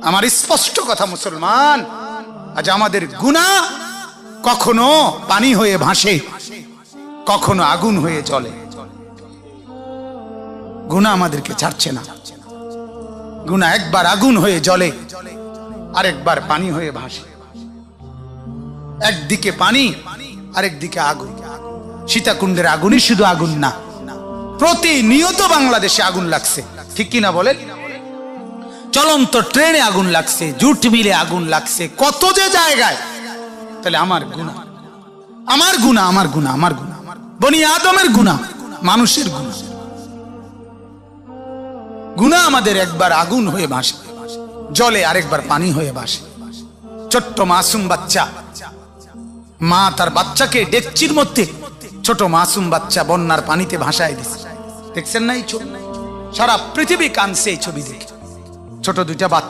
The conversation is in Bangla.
আমার স্পষ্ট কথা মুসলমান, আজ আমাদের গুনাহ কখনো পানি হয়ে ভাসে, কখনো আগুন হয়ে জ্বলে। গুনাহ আমাদেরকে ছাড়ছে না। গুনাহ একবার আগুন হয়ে জ্বলে, আরেকবার পানি হয়ে ভাসে। একদিকে পানি, আরেকদিকে আগুন। সীতাকুণ্ডের আগুনই শুধু আগুন না, প্রতিনিয়ত বাংলাদেশে আগুন লাগছে, ঠিক কিনা বলেন? চলন্ত ট্রেনে আগুন লাগছে, জুট মিলে আগুন লাগছে, কত যে জায়গায়। তাহলে আমার গুনাহ, আমার গুনাহ, আমার গুনাহ, আমার গুনাহ, বনি আদমের গুনাহ, মানুষের গুনাহ। গুনাহ আমাদের একবার আগুন হয়ে ভাসে, জলে, আরেকবার পানি হয়ে ভাসে। ছোট্ট মাসুম বাচ্চা, মা তার বাচ্চাকে ডেকচির মধ্যে, ছোট মাসুম বাচ্চা বন্যার পানিতে ভাসায় দিছে। দেখছেন না এই ছবি? সারা পৃথিবী কাঁদছে এই ছবি দেখে। ছোট দুইটা বাচ্চা